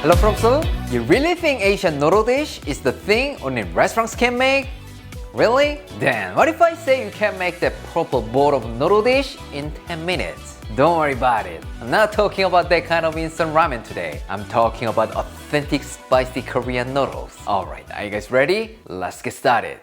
Hello from Seoul. You really think Asian noodle dish is the thing only restaurants can make? Really? Then what if I say you can make that purple bowl of noodle dish in 10 minutes? Don't worry about it. I'm not talking about that kind of instant ramen today. I'm talking about authentic spicy Korean noodles. Alright, are you guys ready? Let's get started.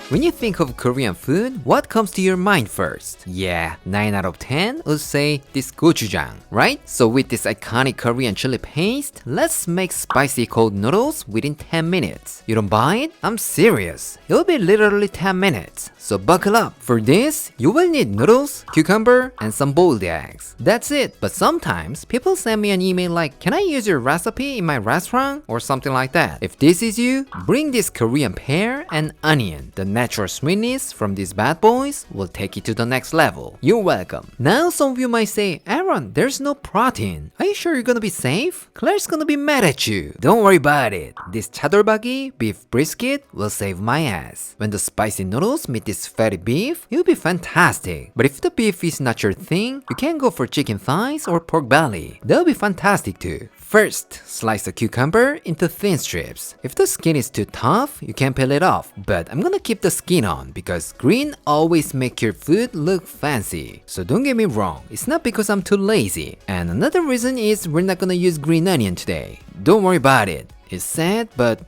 When you think of Korean food, what comes to your mind first? Yeah, 9 out of 10 would say this gochujang, right? So with this iconic Korean chili paste, let's make spicy cold noodles within 10 minutes. You don't buy it? I'm serious. It'll be literally 10 minutes. So buckle up. For this, you will need noodles, cucumber, and some boiled eggs. That's it. But sometimes, people send me an email like, can I use your recipe in my restaurant? Or something like that. If this is you, bring this Korean pear and onion. The natural sweetness from these bad boys will take you to the next level. You're welcome. Now some of you might say, Aaron, there's no protein. Are you sure you're gonna be safe? Claire's gonna be mad at you. Don't worry about it. This chadorbagi beef brisket will save my ass. When the spicy noodles meet this fatty beef, it'll be fantastic. But if the beef is not your thing, you can go for chicken thighs or pork belly. They'll be fantastic too. First, slice the cucumber into thin strips. If the skin is too tough, you can peel it off. But I'm gonna keep the skin on because green always make your food look fancy. So don't get me wrong, it's not because I'm too lazy. And another reason is we're not gonna use green onion today. Don't worry about it. It's sad, but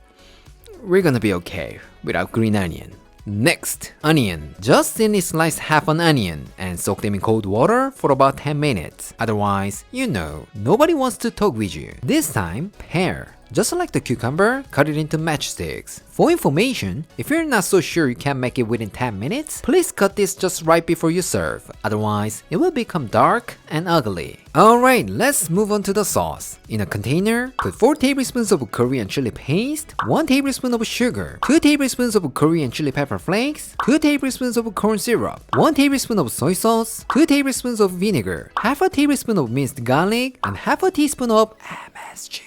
we're gonna be okay without green onion. Next, onion. Just thinly slice half an onion and soak them in cold water for about 10 minutes. Otherwise, you know, nobody wants to talk with you. This time, pear. Just like the cucumber, cut it into matchsticks. For information, if you're not so sure you can make it within 10 minutes, please cut this just right before you serve. Otherwise, it will become dark and ugly. Alright, let's move on to the sauce. In a container, put 4 tablespoons of Korean chili paste, 1 tablespoon of sugar, 2 tablespoons of Korean chili pepper flakes, 2 tablespoons of corn syrup, 1 tablespoon of soy sauce, 2 tablespoons of vinegar, half a tablespoon of minced garlic, and half a teaspoon of MSG.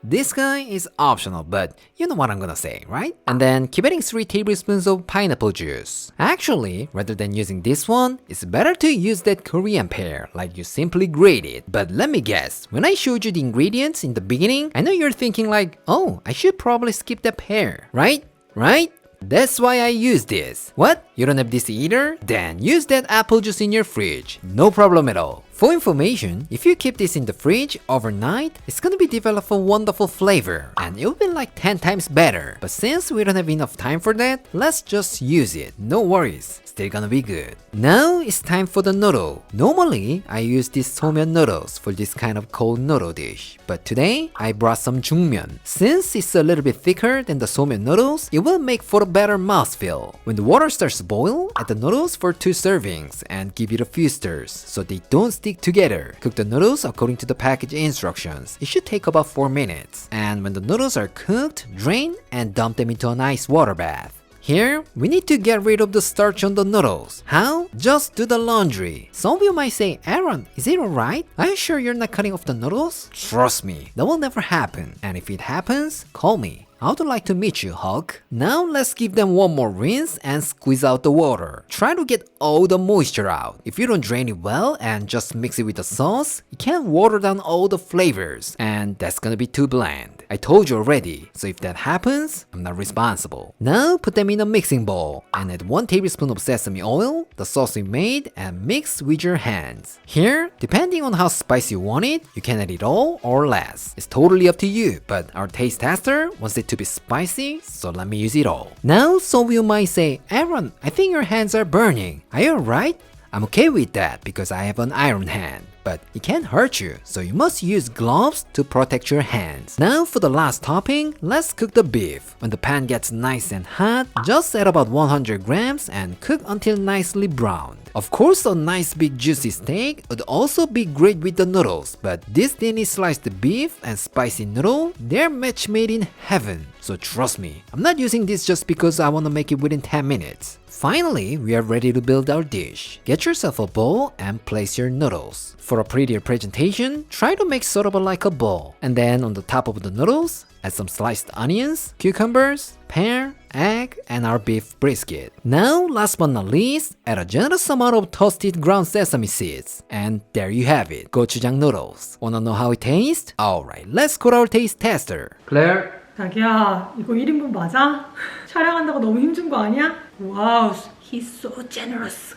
This guy is optional, but you know what I'm gonna say, right? And then keep adding 3 tablespoons of pineapple juice. Actually, rather than using this one, it's better to use that Korean pear, like you simply grate it. But let me guess, when I showed you the ingredients in the beginning, I know you're thinking like, oh, I should probably skip the pear, right? Right? That's why I use this. What? You don't have this either? Then use that apple juice in your fridge. No problem at all. For information, if you keep this in the fridge overnight, it's gonna be develop a wonderful flavor and it'll be like 10 times better. But since we don't have enough time for that, let's just use it. No worries, still gonna be good. Now it's time for the noodle. Normally, I use these somen noodles for this kind of cold noodle dish. But today, I brought some jjungmyeon. Since it's a little bit thicker than the somen noodles, it will make for a better mouthfeel. When the water starts to boil, add the noodles for 2 servings and give it a few stirs so they don't stick together. Cook the noodles according to the package instructions. It should take about 4 minutes. And when the noodles are cooked, drain and dump them into a nice water bath. Here, we need to get rid of the starch on the noodles. How? Just do the laundry. Some of you might say, Aaron, is it alright? Are you sure you're not cutting off the noodles? Trust me, that will never happen. And if it happens, call me. I would like to meet you, Hulk. Now let's give them one more rinse and squeeze out the water. Try to get all the moisture out. If you don't drain it well and just mix it with the sauce, it can water down all the flavors and that's gonna be too bland. I told you already, so if that happens, I'm not responsible. Now put them in a mixing bowl and add 1 tablespoon of sesame oil, the sauce we made, and mix with your hands. Here, depending on how spicy you want it, you can add it all or less. It's totally up to you, but our taste tester wants it to be spicy, so let me use it all. Now some of you might say, Aaron, I think your hands are burning. Are you alright? I'm okay with that because I have an iron hand. But it can hurt you, so you must use gloves to protect your hands. Now for the last topping, let's cook the beef. When the pan gets nice and hot, just add about 100 grams and cook until nicely browned. Of course, a nice big juicy steak would also be great with the noodles, but this thinly sliced beef and spicy noodle, they're match made in heaven. So trust me, I'm not using this just because I want to make it within 10 minutes. Finally, we are ready to build our dish. Get yourself a bowl and place your noodles. For a prettier presentation, try to make sort of like a bowl. And then on the top of the noodles, add some sliced onions, cucumbers, pear, egg, and our beef brisket. Now, last but not least, add a generous amount of toasted ground sesame seeds. And there you have it, gochujang noodles. Wanna know how it tastes? Alright, let's call our taste tester. Claire? 자기야, 이거 1인분 맞아? 촬영한다고 너무 힘준 거 아니야? 와우, he's so generous.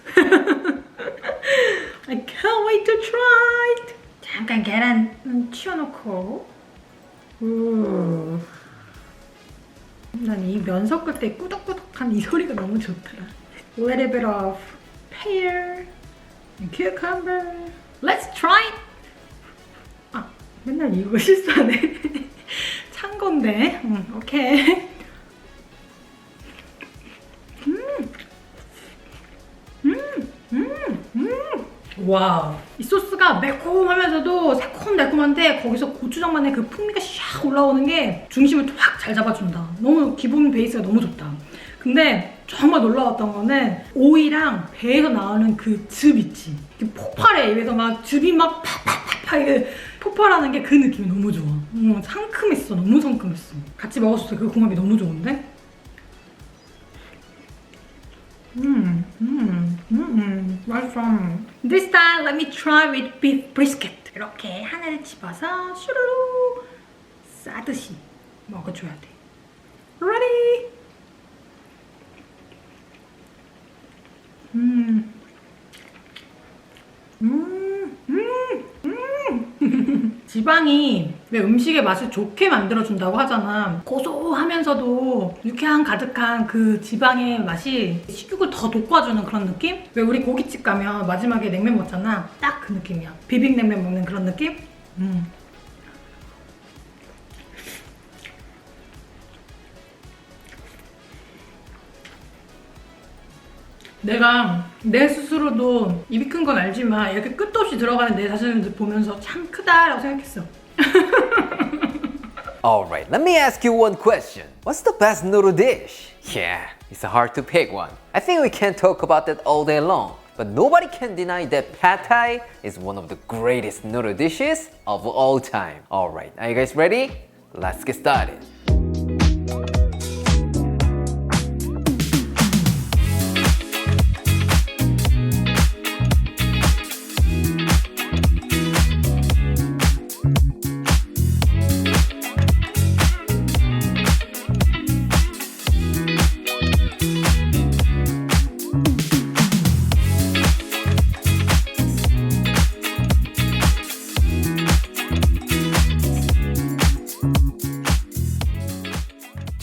I can't wait to try it. 잠깐 계란 튀어놓고. 난 이 면 섞을 때 꾸덕꾸덕한 이 소리가 너무 좋더라. Little bit of pear and cucumber. Let's try it. 아, 맨날 이거 실수하네. 찬 건데. 오케이. 와우. 이 소스가 매콤하면서도 새콤달콤한데 거기서 고추장만의 그 풍미가 샥 올라오는 게 중심을 확 잘 잡아준다. 너무 기본 베이스가 너무 좋다. 근데 정말 놀라웠던 거는 오이랑 배에서 나오는 그 즙 있지. 폭발해. 입에서 막 즙이 막 팍팍팍팍 이게 폭발하는 게 그 느낌이 너무 좋아. 상큼했어. 너무 상큼했어. 같이 먹었을 때 그 궁합이 너무 좋은데? 맛있어. This time let me try with beef brisket. 이렇게 하나를 집어서 슈루루 싸듯이 먹어줘야 돼. Ready? 지방이 왜 음식의 맛을 좋게 만들어준다고 하잖아. 고소하면서도 유쾌함 가득한 그 지방의 맛이 식욕을 더 돋궈주는 그런 느낌? 왜 우리 고깃집 가면 마지막에 냉면 먹잖아. 딱 그 느낌이야. 비빔냉면 먹는 그런 느낌? 내가 내 스스로도 입이 큰 건 알지만 이렇게 끝도 없이 들어가는 내 자신을 보면서 참 크다라고 생각했어. Alright, let me ask you one question. What's the best noodle dish? Yeah, it's hard to pick one. I think we can talk about that all day long. But nobody can deny that pad thai is one of the greatest noodle dishes of all time. Alright, are you guys ready? Let's get started.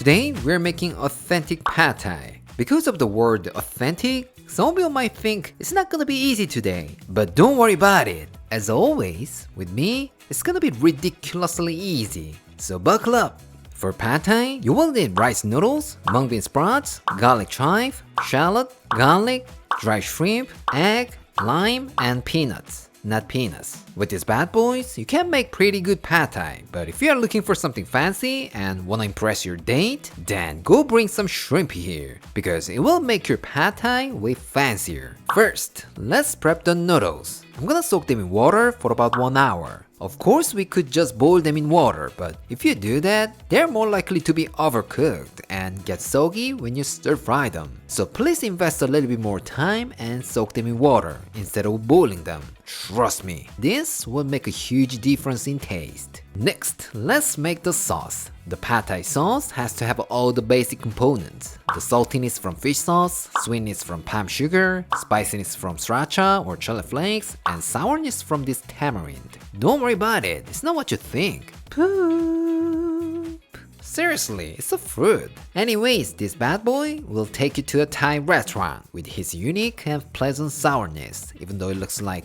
Today, we're making authentic pad thai. Because of the word authentic, some of you might think it's not gonna be easy today. But don't worry about it. As always, with me, it's gonna be ridiculously easy. So buckle up. For pad thai, you will need rice noodles, mung bean sprouts, garlic chive, shallot, garlic, dry shrimp, egg, lime, and peanuts. Not peanuts. With these bad boys, you can make pretty good pad thai. But if you are looking for something fancy and wanna impress your date, then go bring some shrimp here, because it will make your pad thai way fancier. First, let's prep the noodles. I'm gonna soak them in water for about 1 hour. Of course, we could just boil them in water, but if you do that, they're more likely to be overcooked and get soggy when you stir fry them. So please invest a little bit more time and soak them in water instead of boiling them. Trust me, this will make a huge difference in taste. Next, let's make the sauce. The pad thai sauce has to have all the basic components. The saltiness from fish sauce, sweetness from palm sugar, spiciness from sriracha or chili flakes, and sourness from this tamarind. Don't worry about it, it's not what you think. Poop. Seriously, it's a fruit. Anyways, this bad boy will take you to a Thai restaurant with his unique and pleasant sourness, even though it looks like,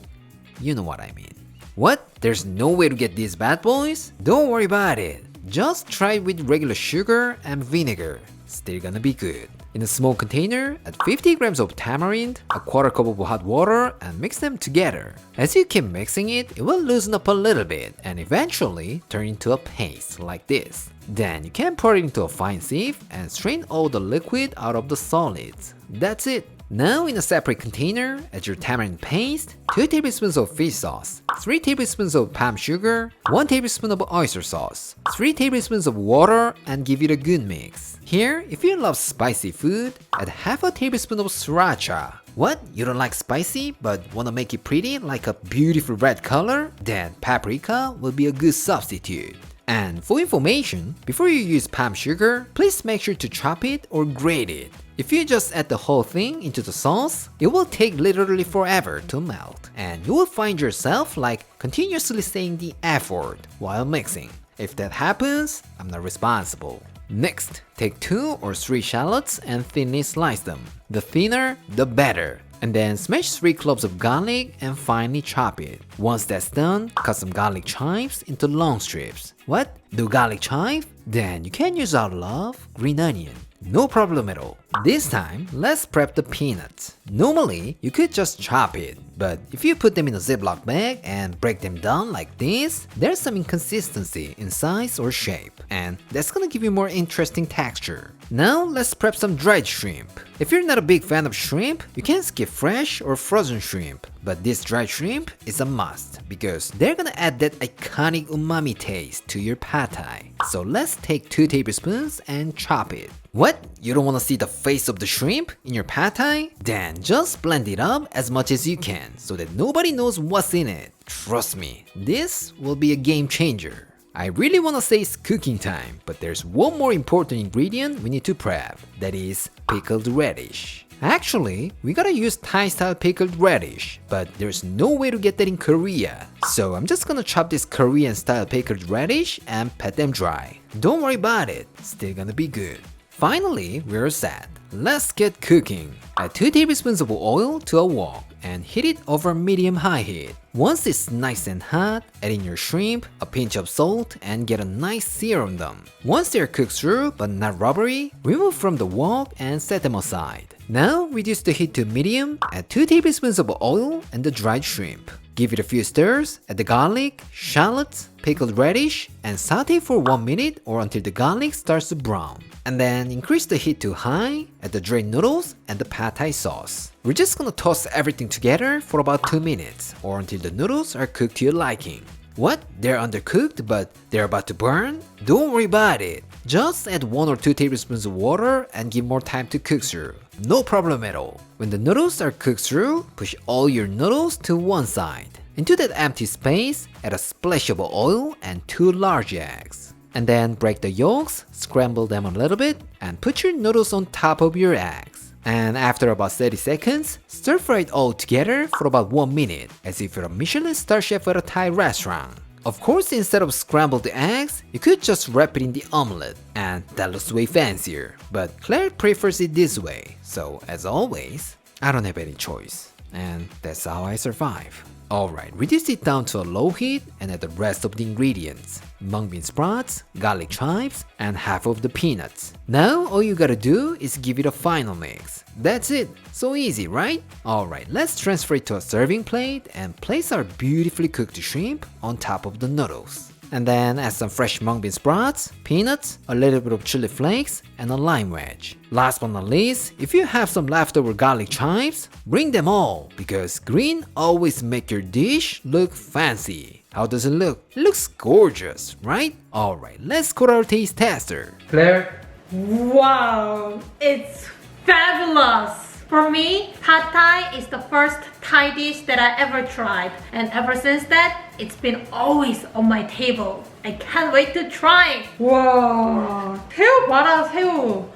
you know what I mean. What? There's no way to get these bad boys? Don't worry about it. Just try it with regular sugar and vinegar. still gonna be good. In a small container, add 50 grams of tamarind, a quarter cup of hot water, and mix them together. As you keep mixing it, it will loosen up a little bit and eventually turn into a paste like this. Then you can pour it into a fine sieve and strain all the liquid out of the solids. That's it. Now in a separate container, add your tamarind paste, 2 tablespoons of fish sauce, 3 tablespoons of palm sugar, 1 tablespoon of oyster sauce, 3 tablespoons of water, and give it a good mix. Here, if you love spicy food, add half a tablespoon of sriracha. What? You don't like spicy but wanna make it pretty like a beautiful red color? Then paprika will be a good substitute. And for information, before you use palm sugar, please make sure to chop it or grate it. If you just add the whole thing into the sauce, it will take literally forever to melt, and you will find yourself like continuously saying the F word while mixing. If that happens, I'm not responsible. Next, take 2 or 3 shallots and thinly slice them. The thinner, the better. And then smash 3 cloves of garlic and finely chop it. Once that's done, cut some garlic chives into long strips. What? Do garlic chive? Then you can use our love, green onion. No problem at all. This time, let's prep the peanuts. Normally, you could just chop it, but if you put them in a Ziploc bag and break them down like this, there's some inconsistency in size or shape, and that's gonna give you more interesting texture. Now, let's prep some dried shrimp. If you're not a big fan of shrimp, you can skip fresh or frozen shrimp, but this dried shrimp is a must because they're gonna add that iconic umami taste to your pad thai. So let's take 2 tablespoons and chop it. What? You don't want to see the face of the shrimp in your pad thai? Then just blend it up as much as you can so that nobody knows what's in it. Trust me, this will be a game changer. I really want to say it's cooking time, but there's one more important ingredient we need to prep. That is pickled radish. Actually, we gotta use Thai-style pickled radish, but there's no way to get that in Korea. So I'm just gonna chop this Korean-style pickled radish and pat them dry. Don't worry about it, still gonna be good. Finally, we're set. Let's get cooking. Add 2 tablespoons of oil to a wok and heat it over medium-high heat. Once it's nice and hot, add in your shrimp, a pinch of salt, and get a nice sear on them. Once they're cooked through but not rubbery, remove from the wok and set them aside. Now, reduce the heat to medium, add 2 tablespoons of oil and the dried shrimp. Give it a few stirs, add the garlic, shallots, pickled radish, and saute for 1 minute or until the garlic starts to brown. And then increase the heat to high, add the drained noodles and the pad thai sauce. We're just gonna toss everything together for about 2 minutes or until the noodles are cooked to your liking. What? They're undercooked but they're about to burn? Don't worry about it. Just add 1 or 2 tablespoons of water and give more time to cook through. No problem at all. When the noodles are cooked through, push all your noodles to one side. Into that empty space, add a splash of oil and 2 large eggs. And then break the yolks, scramble them a little bit, and put your noodles on top of your eggs. And after about 30 seconds, stir fry it all together for about 1 minute, as if you're a Michelin star chef at a Thai restaurant. Of course, instead of scrambled eggs, you could just wrap it in the omelette, and that looks way fancier. But Claire prefers it this way, so as always, I don't have any choice. And that's how I survive. Alright, reduce it down to a low heat and add the rest of the ingredients. Mung bean sprouts, garlic chives, and half of the peanuts. Now all you gotta do is give it a final mix. That's it, so easy, right? Alright, let's transfer it to a serving plate and place our beautifully cooked shrimp on top of the noodles. And then add some fresh mung bean sprouts, peanuts, a little bit of chili flakes, and a lime wedge. Last but not least, if you have some leftover garlic chives, bring them all, because green always make your dish look fancy. How does it look? It looks gorgeous, right? Alright, let's go to our taste tester. Claire? Wow, it's fabulous! For me, pad thai is the first Thai dish that I ever tried, and ever since that, it's been always on my table. I can't wait to try. 와, 새우 봐라, 새우.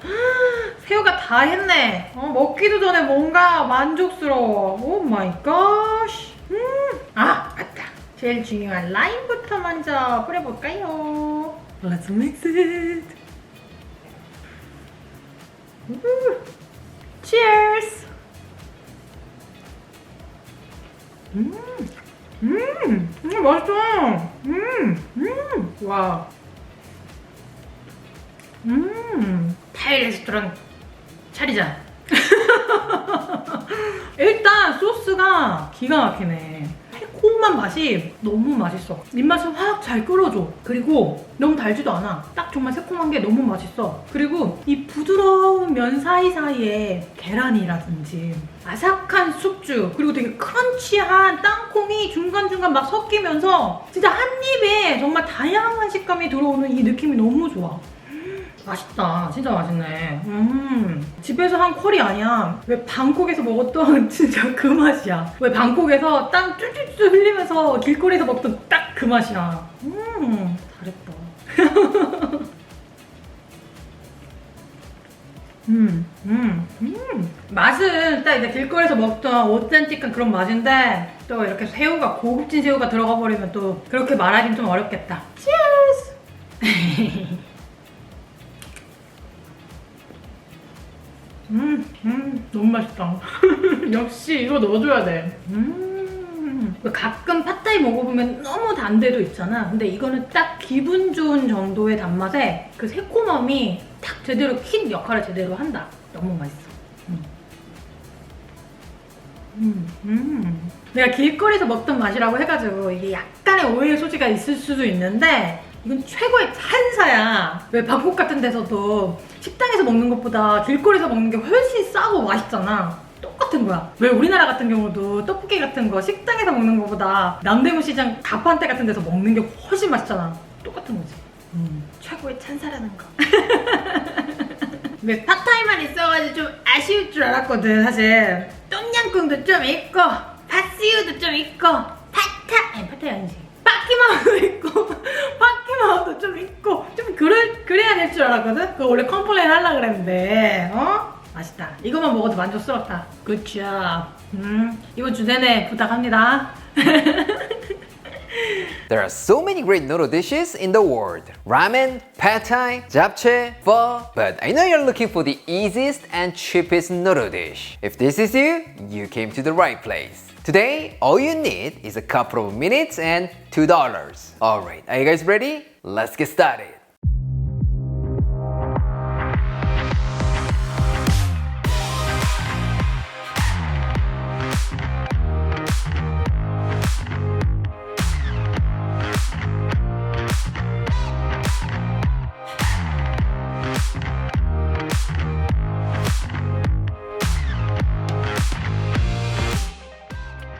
새우가 다 했네. 먹기도 전에 뭔가 만족스러워. 오 마이 갓. 아, 맞다. 제일 중요한 라임부터 먼저 뿌려볼까요? Let's mix it. Cheers! 맛있어! 와. 스타일 레스토랑 차리자. 일단 소스가 기가 막히네. 새콤한 맛이 너무 맛있어. 입맛을 확 잘 끌어줘. 그리고 너무 달지도 않아. 딱 정말 새콤한 게 너무 맛있어. 그리고 이 부드러운 면 사이사이에 계란이라든지 아삭한 숙주, 그리고 되게 크런치한 땅콩이 중간중간 막 섞이면서 진짜 한 입에 정말 다양한 식감이 들어오는 이 느낌이 너무 좋아. 맛있다. 진짜 맛있네. 집에서 한 컬이 아니야. 왜 방콕에서 먹었던 진짜 그 맛이야. 왜 방콕에서 땀 쭈쭈쭈 흘리면서 길거리에서 먹던 딱 그 맛이야. 잘했다. 맛은 딱 이제 길거리에서 먹던 오센틱한 그런 맛인데 또 이렇게 새우가 고급진 새우가 들어가 버리면 또 그렇게 말하긴 좀 어렵겠다. 치얼스! 너무 맛있다. 역시 이거 넣어줘야 돼. 가끔 팟타이 먹어보면 너무 단 데도 있잖아. 근데 이거는 딱 기분 좋은 정도의 단맛에 그 새콤함이 딱 제대로 킨 역할을 제대로 한다. 너무 맛있어. 내가 길거리에서 먹던 맛이라고 해가지고 이게 약간의 오해의 소지가 있을 수도 있는데 이건 최고의 찬사야. 왜 방콕 같은 데서도 식당에서 먹는 것보다 길거리에서 먹는 게 훨씬 싸고 맛있잖아. 똑같은 거야. 왜 우리나라 같은 경우도 떡볶이 같은 거 식당에서 먹는 것보다 남대문 시장 가판대 같은 데서 먹는 게 훨씬 맛있잖아. 똑같은 거지. 최고의 찬사라는 거. 왜 팟타이만 있어가지고 좀 아쉬울 줄 알았거든. 사실 똠양꿍도 좀 있고 팥시우도 좀 있고 팟타이 아니지. 파키마오도 있고 파키마오도 좀 있고 좀 그래야 될 줄 알았거든? 그거 원래 컴플레인 하려고 그랬는데 맛있다. 이것만 먹어도 만족스럽다. 굿잡. 이번 주 내내 부탁합니다. There are so many great noodle dishes in the world. Ramen, pad thai, japchae, pho. But I know you're looking for the easiest and cheapest noodle dish. If this is you, you came to the right place. Today, all you need is a couple of minutes and $2. Alright, are you guys ready? Let's get started.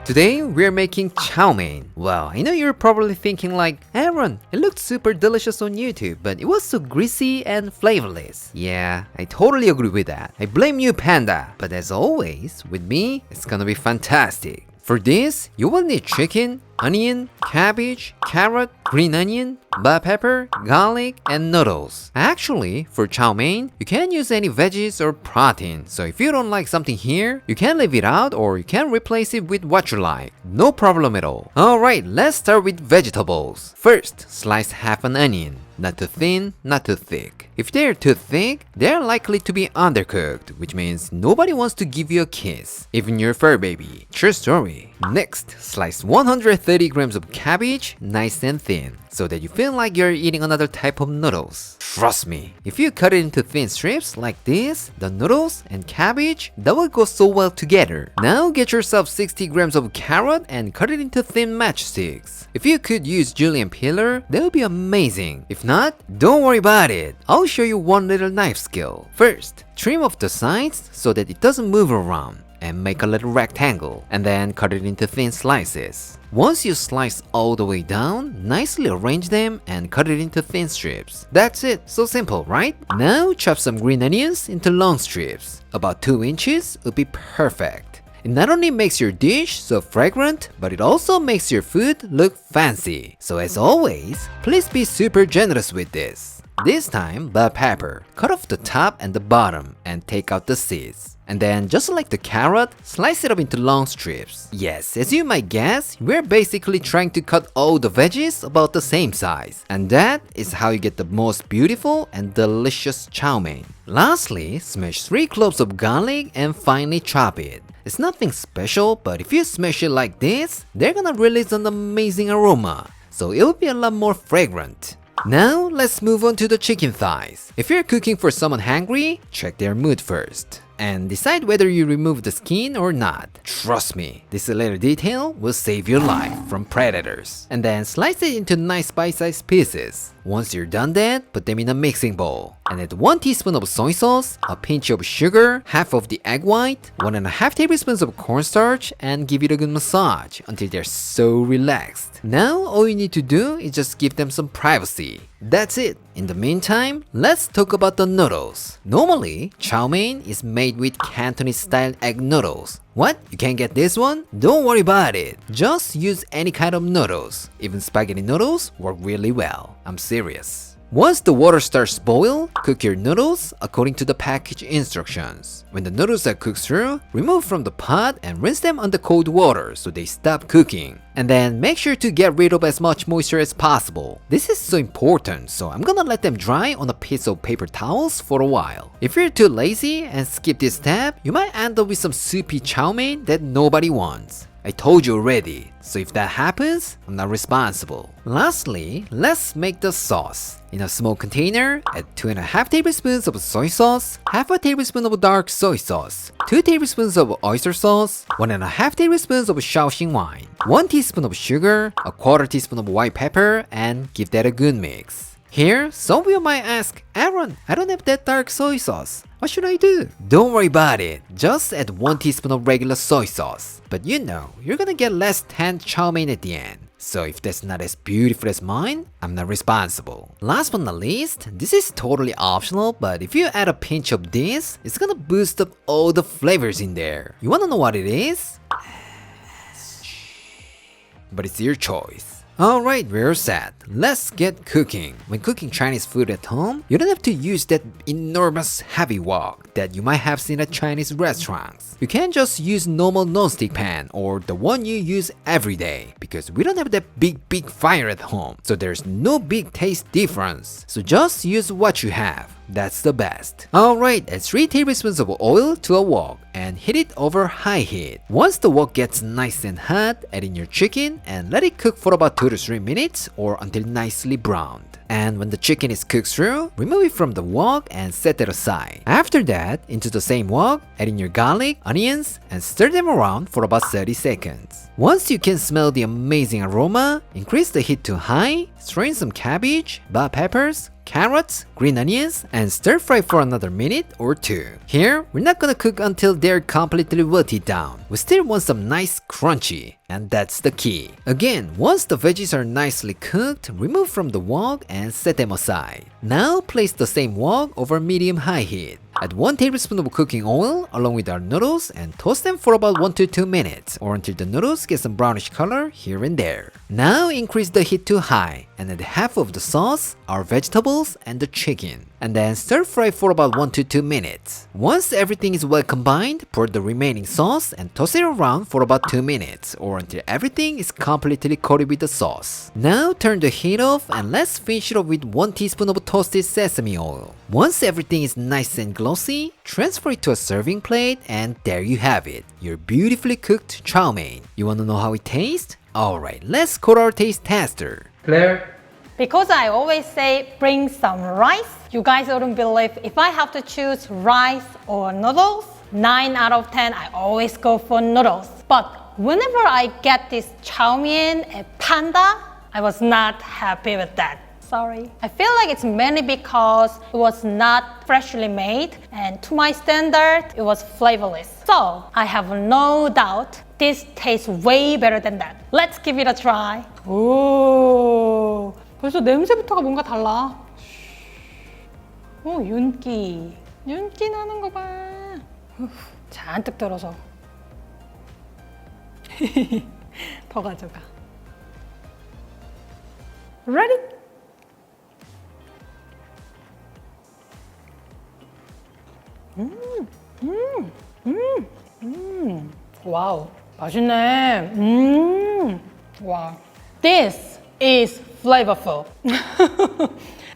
Today, we're making chow mein. Well, I know you're probably thinking like, Aaron, it looked super delicious on YouTube, but it was so greasy and flavorless. Yeah, I totally agree with that. I blame you, Panda. But as always, with me, it's gonna be fantastic. For this, you will need chicken, onion, cabbage, carrot, green onion, bell pepper, garlic, and noodles. Actually, for chow mein, you can use any veggies or protein. So if you don't like something here, you can leave it out or you can replace it with what you like. No problem at all. Alright, let's start with vegetables. First, slice half an onion. Not too thin, not too thick. If they're too thick, they're likely to be undercooked, which means nobody wants to give you a kiss, even your fur baby. True story. Next, slice 130 grams of cabbage, nice and thin, so that you feel like you're eating another type of noodles. Trust me, if you cut it into thin strips like this, the noodles and cabbage, that will go so well together. Now get yourself 60 grams of carrot and cut it into thin matchsticks. If you could use julienne peeler, that would be amazing. If not, don't worry about it. I'll show you one little knife skill. First, trim off the sides so that it doesn't move around, and make a little rectangle, and then cut it into thin slices. Once you slice all the way down, nicely arrange them and cut it into thin strips. That's it, so simple, right? Now chop some green onions into long strips. About 2 inches would be perfect. It not only makes your dish so fragrant, but it also makes your food look fancy. So as always, please be super generous with this. This time, bell pepper. Cut off the top and the bottom and take out the seeds. And then, just like the carrot, slice it up into long strips. Yes, as you might guess, we're basically trying to cut all the veggies about the same size. And that is how you get the most beautiful and delicious chow mein. Lastly, smash 3 cloves of garlic and finely chop it. It's nothing special, but if you smash it like this, they're gonna release an amazing aroma. So it'll be a lot more fragrant. Now, let's move on to the chicken thighs. If you're cooking for someone hungry, check their mood first and decide whether you remove the skin or not. Trust me, this little detail will save your life from predators. And then slice it into nice bite-sized pieces. Once you're done that, put them in a mixing bowl and add 1 teaspoon of soy sauce, a pinch of sugar, half of the egg white, 1.5 tablespoons of cornstarch, and give it a good massage until they're so relaxed. Now all you need to do is just give them some privacy. That's it. In the meantime, let's talk about the noodles. Normally, chow mein is made with Cantonese-style egg noodles. What? You can't get this one? Don't worry about it. Just use any kind of noodles. Even spaghetti noodles work really well. I'm serious. Once the water starts to boil, cook your noodles according to the package instructions. When the noodles are cooked through, remove from the pot and rinse them under cold water so they stop cooking. And then make sure to get rid of as much moisture as possible. This is so important, so I'm gonna let them dry on a piece of paper towels for a while. If you're too lazy and skip this step, you might end up with some soupy chow mein that nobody wants. I told you already, so if that happens, I'm not responsible. Lastly, let's make the sauce. In a small container, add 2.5 tablespoons of soy sauce, half a tablespoon of dark soy sauce, 2 tablespoons of oyster sauce, 1.5 tablespoons of Shaoxing wine, 1 teaspoon of sugar, a quarter teaspoon of white pepper, and give that a good mix. Here, some of you might ask, Aaron, I don't have that dark soy sauce. What should I do? Don't worry about it. Just add 1 teaspoon of regular soy sauce. But you know, you're gonna get less tanned chow mein at the end. So if that's not as beautiful as mine, I'm not responsible. Last but not least, this is totally optional, but if you add a pinch of this, it's gonna boost up all the flavors in there. You wanna know what it is? But it's your choice. Alright, we're set. Let's get cooking. When cooking Chinese food at home, you don't have to use that enormous heavy wok that you might have seen at Chinese restaurants. You can just use normal non-stick pan or the one you use every day because we don't have that big fire at home, so there's no big taste difference. So just use what you have. That's the best. Alright, add 3 tablespoons of oil to a wok and heat it over high heat. Once the wok gets nice and hot, add in your chicken and let it cook for about 2 to 3 minutes or until nicely browned. And when the chicken is cooked through, remove it from the wok and set it aside. After that, into the same wok, add in your garlic, onions, and stir them around for about 30 seconds. Once you can smell the amazing aroma, increase the heat to high, throw in some cabbage, bell peppers, carrots, green onions, and stir fry for another minute or 2. Here, we're not gonna cook until they're completely wilted down. We still want some nice crunchy, and that's the key. Again, once the veggies are nicely cooked, remove from the wok and set them aside. Now place the same wok over medium-high heat. Add 1 tablespoon of cooking oil along with our noodles and toast them for about 1 to 2 minutes or until the noodles get some brownish color here and there. Now increase the heat to high and add half of the sauce, our vegetables, and the chicken. And then stir fry for about 1 to 2 minutes. Once everything is well combined, pour the remaining sauce and toss it around for about 2 minutes or until everything is completely coated with the sauce. Now turn the heat off and let's finish it off with 1 teaspoon of toasted sesame oil. Once everything is nice and glossy, transfer it to a serving plate and there you have it, your beautifully cooked chow mein. You wanna know how it tastes? Alright, let's call our taste tester. Claire? Because I always say bring some rice, you guys wouldn't believe if I have to choose rice or noodles, 9 out of 10 I always go for noodles. But whenever I get this chow mein at Panda, I was not happy with that. Sorry. I feel like it's mainly because it was not freshly made and to my standard, it was flavorless. So I have no doubt this tastes way better than that. Let's give it a try. 오, 벌써 냄새부터가 뭔가 달라. 오, 윤기 나는 거 봐. 잔뜩 들어서. 더 가져가. Ready? 와우, 맛있네. 와, this is flavorful.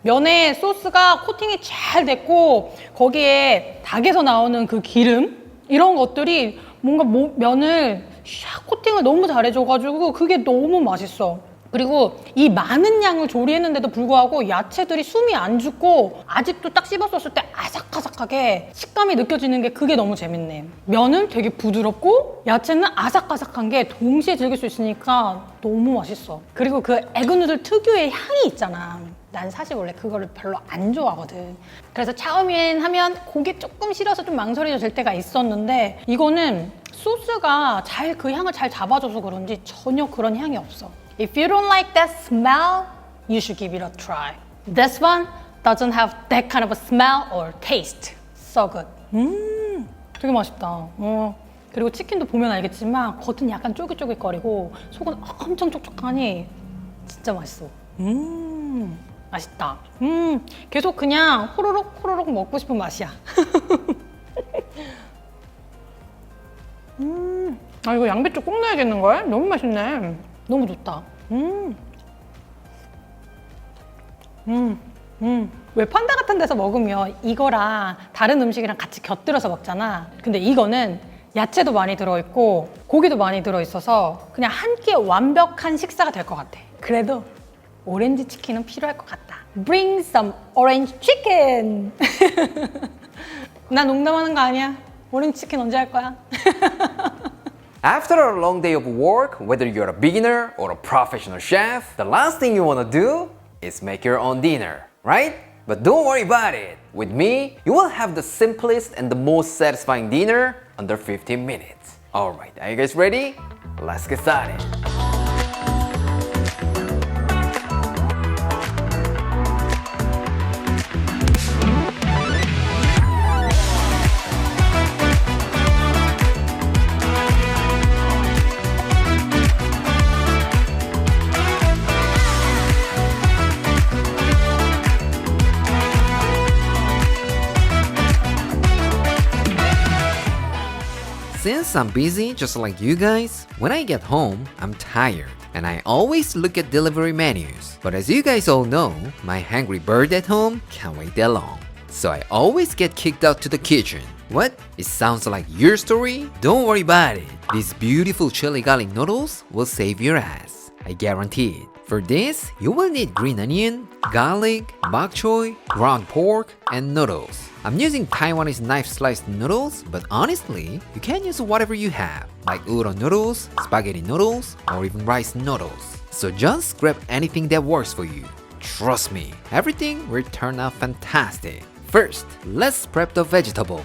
면에 소스가 코팅이 잘 됐고 거기에 닭에서 나오는 그 기름 이런 것들이 뭔가 면을 샥 코팅을 너무 잘해줘가지고 그게 너무 맛있어. 그리고 이 많은 양을 조리했는데도 불구하고 야채들이 숨이 안 죽고 아직도 딱 씹었었을 때 아삭아삭하게 식감이 느껴지는 게 그게 너무 재밌네. 면은 되게 부드럽고 야채는 아삭아삭한 게 동시에 즐길 수 있으니까 너무 맛있어. 그리고 그 에그누들 특유의 향이 있잖아. 난 사실 원래 그거를 별로 안 좋아하거든. 그래서 차오미엔 하면 고기 조금 싫어서 좀 망설여질 때가 있었는데 이거는 소스가 잘 그 향을 잘 잡아줘서 그런지 전혀 그런 향이 없어. If you don't like that smell, you should give it a try. This one doesn't have that kind of a smell or taste. So good. 되게 맛있다. 그리고 치킨도 보면 알겠지만 겉은 약간 쫄깃쫄깃거리고 속은 엄청 촉촉하니 진짜 맛있어. 맛있다. 계속 그냥 호로록 호로록 먹고 싶은 맛이야. 아 이거 양배추 꼭 넣어야겠는걸? 너무 맛있네. 너무 좋다. 왜 판다 같은 데서 먹으면 이거랑 다른 음식이랑 같이 곁들여서 먹잖아. 근데 이거는 야채도 많이 들어있고 고기도 많이 들어있어서 그냥 한 끼에 완벽한 식사가 될 것 같아. 그래도 오렌지 치킨은 필요할 것 같다. Bring some orange chicken. 나 농담하는 거 아니야. 오렌지 치킨 언제 할 거야? After a long day of work, whether you're a beginner or a professional chef, the last thing you want to do is make your own dinner, right? But don't worry about it. With me, you will have the simplest and the most satisfying dinner under 15 minutes. Alright, are you guys ready? Let's get started. Since I'm busy just like you guys, when I get home, I'm tired and I always look at delivery menus. But as you guys all know, my hungry bird at home can't wait that long. So I always get kicked out to the kitchen. What? It sounds like your story? Don't worry about it. These beautiful chili garlic noodles will save your ass. I guarantee it. For this, you will need green onion, garlic, bok choy, ground pork, and noodles. I'm using Taiwanese knife-sliced noodles, but honestly, you can use whatever you have, like udon noodles, spaghetti noodles, or even rice noodles. So just grab anything that works for you. Trust me, everything will turn out fantastic. First, let's prep the vegetables.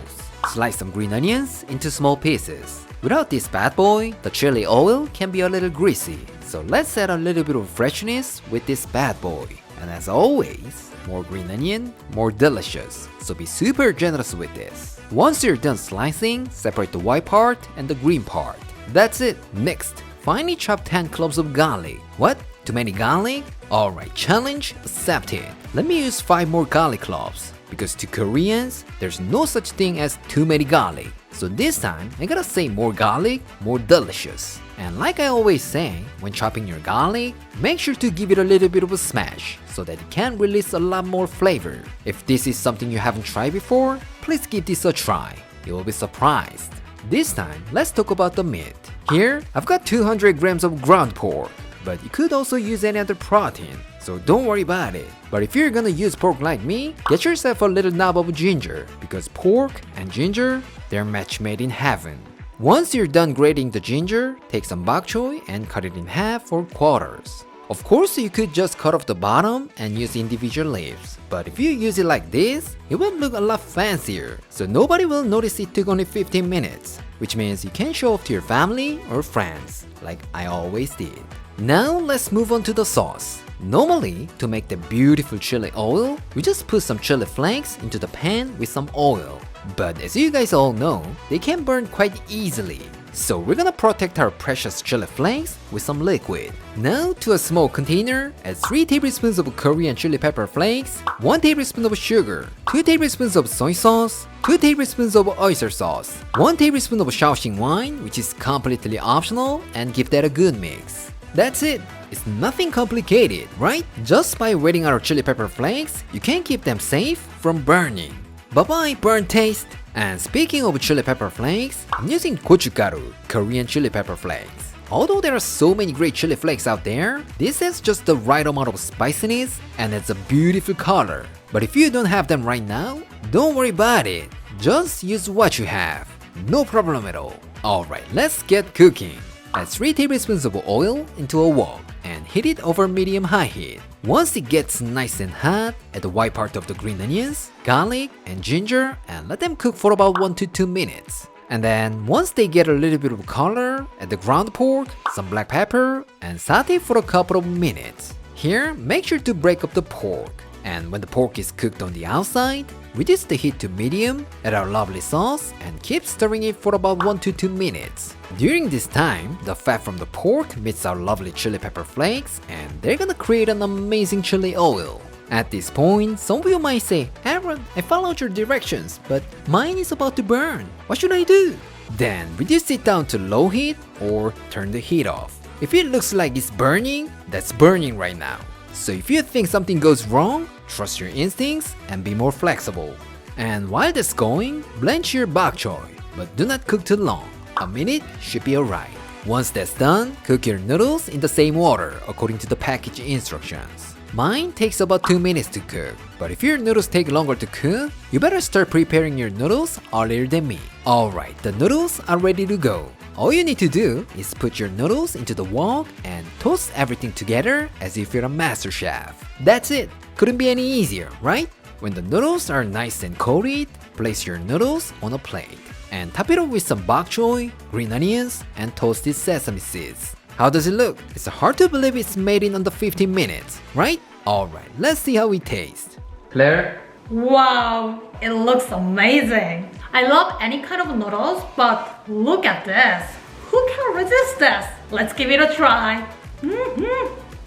Slice some green onions into small pieces. Without this bad boy, the chili oil can be a little greasy, so let's add a little bit of freshness with this bad boy. And as always, more green onion, more delicious, so be super generous with this. Once you're done slicing, separate the white part and the green part. That's it, mixed. Finally chop 10 cloves of garlic. What? Too many garlic? Alright, challenge accepted. Let me use 5 more garlic cloves. Because to Koreans, there's no such thing as too many garlic. So this time, I gotta say more garlic, more delicious. And like I always say, when chopping your garlic, make sure to give it a little bit of a smash so that it can release a lot more flavor. If this is something you haven't tried before, please give this a try. You will be surprised. This time, let's talk about the meat. Here, I've got 200 grams of ground pork, but you could also use any other protein, so don't worry about it. But if you're gonna use pork like me, get yourself a little knob of ginger, because pork and ginger, they're match made in heaven. Once you're done grating the ginger, take some bok choy and cut it in half or quarters. Of course, you could just cut off the bottom and use individual leaves. But if you use it like this, it will look a lot fancier, so nobody will notice it took only 15 minutes, which means you can show off to your family or friends, like I always did. Now let's move on to the sauce. Normally, to make the beautiful chili oil, we just put some chili flakes into the pan with some oil. But as you guys all know, they can burn quite easily. So we're gonna protect our precious chili flakes with some liquid. Now to a small container, add 3 tablespoons of Korean chili pepper flakes, 1 tablespoon of sugar, 2 tablespoons of soy sauce, 2 tablespoons of oyster sauce, 1 tablespoon of Shaoxing wine, which is completely optional, and give that a good mix. That's it. It's nothing complicated, right? Just by wetting our chili pepper flakes, you can keep them safe from burning. Bye-bye, burnt taste! And speaking of chili pepper flakes, I'm using gochugaru, Korean chili pepper flakes. Although there are so many great chili flakes out there, this has just the right amount of spiciness and it's a beautiful color. But if you don't have them right now, don't worry about it. Just use what you have. No problem at all. Alright, let's get cooking. Add 3 tablespoons of oil into a wok and heat it over medium-high heat. Once it gets nice and hot, add the white part of the green onions, garlic, and ginger and let them cook for about 1 to 2 minutes. And then once they get a little bit of color, add the ground pork, some black pepper, and saute for a couple of minutes. Here, make sure to break up the pork. And when the pork is cooked on the outside, reduce the heat to medium, add our lovely sauce, and keep stirring it for about 1 to 2 minutes. During this time, the fat from the pork meets our lovely chili pepper flakes, and they're gonna create an amazing chili oil. At this point, some of you might say, Aaron, I followed your directions, but mine is about to burn. What should I do? Then reduce it down to low heat or turn the heat off. If it looks like it's burning, that's burning right now. So if you think something goes wrong, trust your instincts and be more flexible. And while that's going, blanch your bok choy, but do not cook too long. A minute should be alright. Once that's done, cook your noodles in the same water according to the package instructions. Mine takes about 2 minutes to cook, but if your noodles take longer to cook, you better start preparing your noodles earlier than me. Alright, the noodles are ready to go. All you need to do is put your noodles into the wok and toast everything together as if you're a master chef. That's it! Couldn't be any easier, right? When the noodles are nice and coated, place your noodles on a plate and top it off with some bok choy, green onions, and toasted sesame seeds. How does it look? It's hard to believe it's made in under 15 minutes, right? Alright, let's see how it tastes. Claire? Wow, it looks amazing. I love any kind of noodles, but look at this. Who can resist this? Let's give it a try.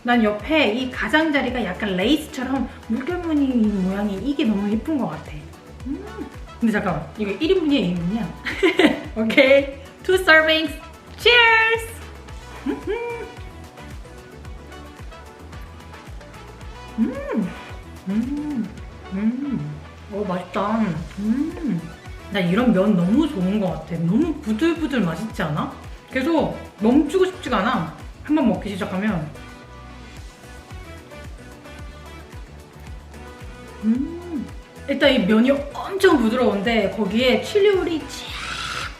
난 옆에 이 가장자리가 약간 레이스처럼 물결무늬 모양이 이게 너무 예쁜 것 같아. 근데 잠깐만, 이거 1인분이야, 2인분이야? Okay, 2 servings. Cheers! 오, 맛있다. 나 이런 면 너무 좋은 것 같아. 너무 부들부들 맛있지 않아? 계속 멈추고 싶지가 않아. 한번 먹기 시작하면. 일단 이 면이 엄청 부드러운데 거기에 칠리오일이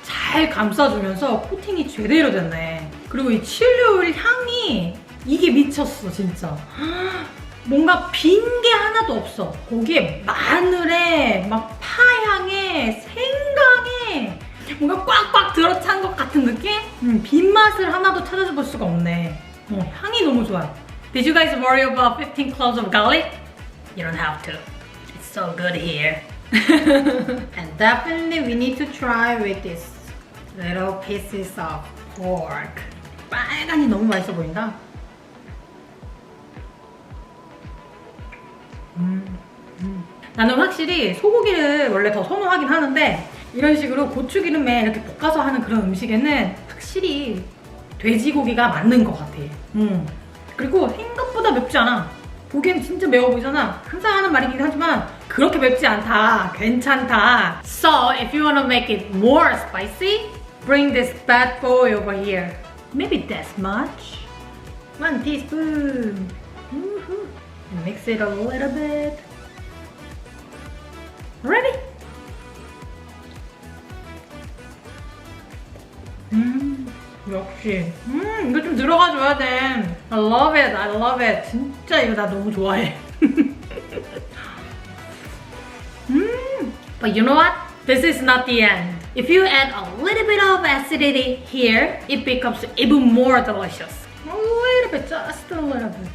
잘 감싸주면서 코팅이 제대로 됐네. 그리고 이 칠리오일 향이 이게 미쳤어 진짜. 뭔가 빈 게 하나도 없어. 거기에 마늘에 막 파향에 생강에 뭔가 꽉꽉 들어찬 것 같은 느낌? 빈 맛을 하나도 찾아볼 수가 없네. 향이 너무 좋아. Did you guys worry about 15 cloves of garlic? You don't have to. It's so good here. And definitely we need to try with these little pieces of pork. 빨간이 너무 맛있어 보인다. 나는 확실히 소고기를 원래 더 선호하긴 하는데 이런 식으로 고추기름에 이렇게 볶아서 하는 그런 음식에는 확실히 돼지고기가 맞는 것 같아. 그리고 생각보다 맵지 않아. 보기엔 진짜 매워 보이잖아. 항상 하는 말이긴 하지만 그렇게 맵지 않다. 괜찮다. So if you want to make it more spicy, bring this bad boy over here. Maybe that much. 1 teaspoon. Mix it a little bit. Ready? 역시 이거 좀 들어가줘야 돼. I love it, I love it. 진짜 이거 나 너무 좋아해. But you know what? This is not the end. If you add a little bit of acidity here, it becomes even more delicious. A little bit, just a little bit.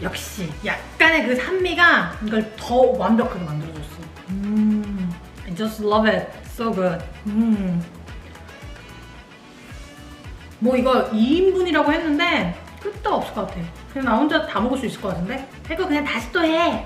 역시 약간의 그 산미가 이걸 더 완벽하게 만들어줬어. I just love it. So good. 뭐 이거 2인분이라고 했는데 끝도 없을 것 같아. 그냥 나 혼자 다 먹을 수 있을 것 같은데? 이거 그냥 다시 또 해.